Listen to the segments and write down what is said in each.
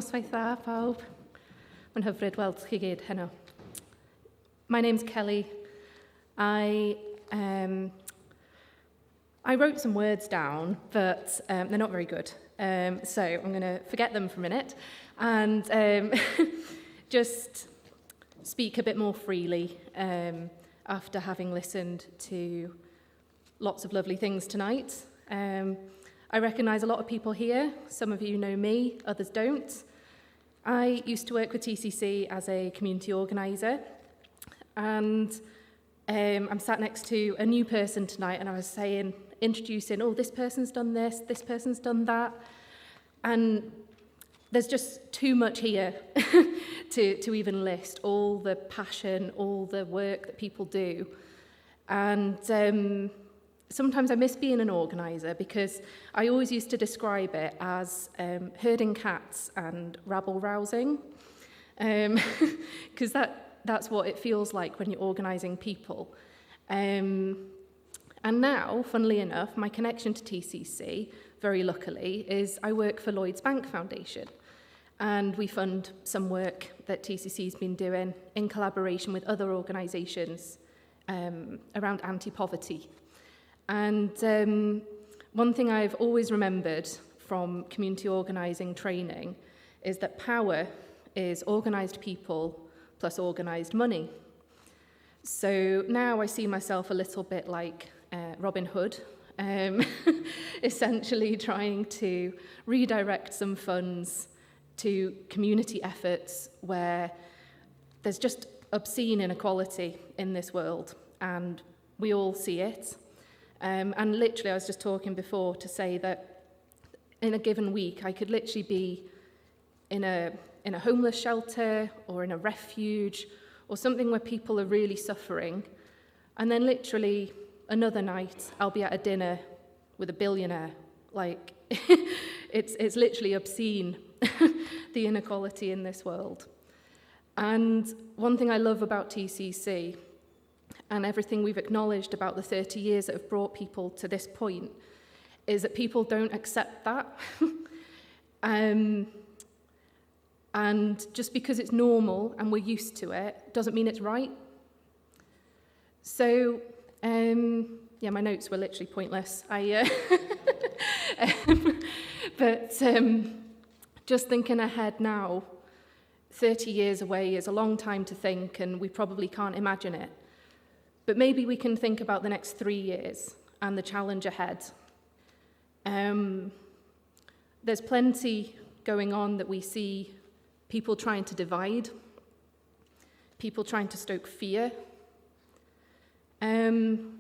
Noswaith dda, pawb. Mae'n hyfryd weld chi gyd heno. My name's Kelly. I wrote some words down, but they're not very good. So I'm going to forget them for a minute and just speak a bit more freely after having listened to lots of lovely things tonight. I recognise a lot of people here. Some of you know me, others don't. I used to work with TCC as a community organiser, and I'm sat next to a new person tonight, and I was introducing, this person's done this person's done that, and there's just too much here to even list all the passion, all the work that people do. And sometimes I miss being an organiser because I always used to describe it as herding cats and rabble-rousing, because that's what it feels like when you're organising people. And now, funnily enough, my connection to TCC, very luckily, is I work for Lloyds Bank Foundation. And we fund some work that TCC's been doing in collaboration with other organisations around anti-poverty. And one thing I've always remembered from community organising training is that power is organised people plus organised money. So now I see myself a little bit like Robin Hood, essentially trying to redirect some funds to community efforts where there's just obscene inequality in this world, and we all see it. And literally, I was just talking before to say that in a given week, I could literally be in a homeless shelter or in a refuge or something where people are really suffering. And then literally another night, I'll be at a dinner with a billionaire. Like, it's literally obscene, the inequality in this world. And one thing I love about TCC and everything we've acknowledged about the 30 years that have brought people to this point is that people don't accept that. And just because it's normal and we're used to it doesn't mean it's right. So, my notes were literally pointless. But just thinking ahead now, 30 years away is a long time to think, and we probably can't imagine it. But maybe we can think about the next 3 years and the challenge ahead. There's plenty going on that we see people trying to divide, people trying to stoke fear. And,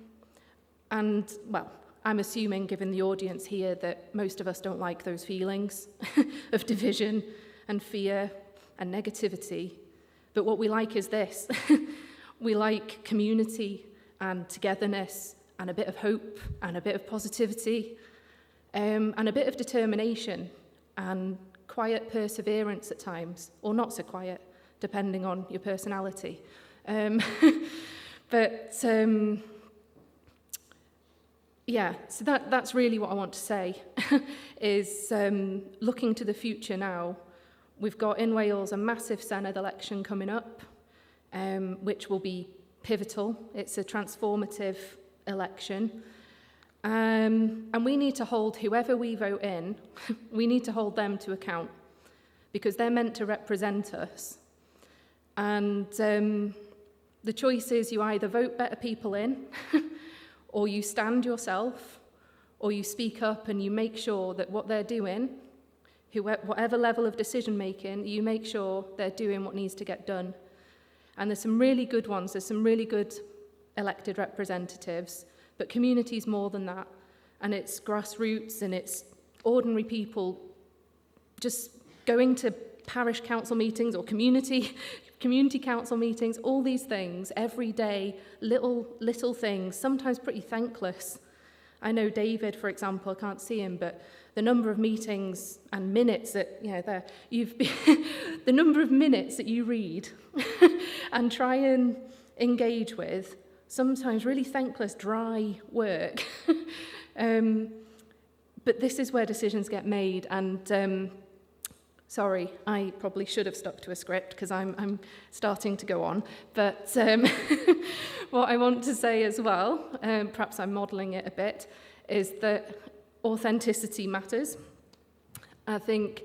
well, I'm assuming, given the audience here, that most of us don't like those feelings of division and fear and negativity. But what we like is this. We like community and togetherness and a bit of hope and a bit of positivity and a bit of determination and quiet perseverance at times, or not so quiet, depending on your personality. So that's really what I want to say, is looking to the future now. We've got in Wales a massive Senedd election coming up, which will be pivotal. It's a transformative election. And we need to hold whoever we vote in, we need to hold them to account, because they're meant to represent us. And the choice is you either vote better people in, or you stand yourself, or you speak up and you make sure that what they're doing, whatever level of decision making, you make sure they're doing what needs to get done. And there's some really good ones, there's some really good elected representatives, but community's more than that. And it's grassroots and it's ordinary people just going to parish council meetings or community council meetings, all these things, every day, little things, sometimes pretty thankless. I know David, for example, I can't see him, but the number of meetings and minutes that, the number of minutes that you read and try and engage with, sometimes really thankless, dry work. But this is where decisions get made, and Sorry, I probably should have stuck to a script because I'm starting to go on. But what I want to say as well, perhaps I'm modelling it a bit, is that authenticity matters. I think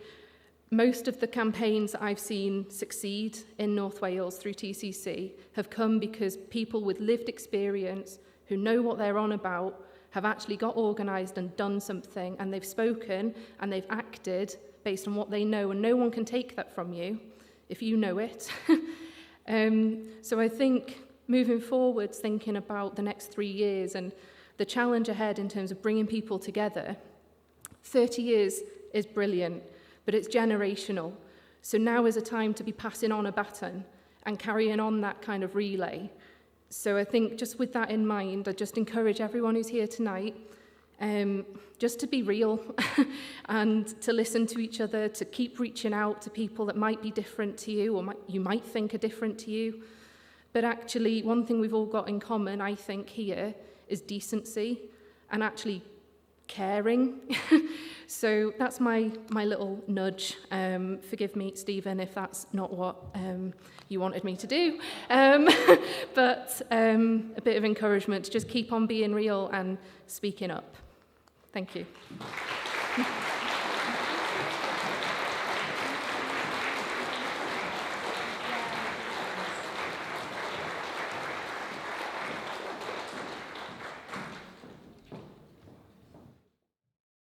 most of the campaigns that I've seen succeed in North Wales through TCC have come because people with lived experience who know what they're on about have actually got organised and done something, and they've spoken and they've acted based on what they know, and no one can take that from you if you know it. So I think moving forwards, thinking about the next 3 years and the challenge ahead in terms of bringing people together, 30 years is brilliant, but it's generational. So now is a time to be passing on a baton and carrying on that kind of relay. So I think just with that in mind, I just encourage everyone who's here tonight just to be real and to listen to each other, to keep reaching out to people that might be different to you or you might think are different to you. But actually, one thing we've all got in common, I think, here is decency and actually caring. So that's my little nudge. Forgive me, Stephen, if that's not what you wanted me to do. But a bit of encouragement to just keep on being real and speaking up. Thank you.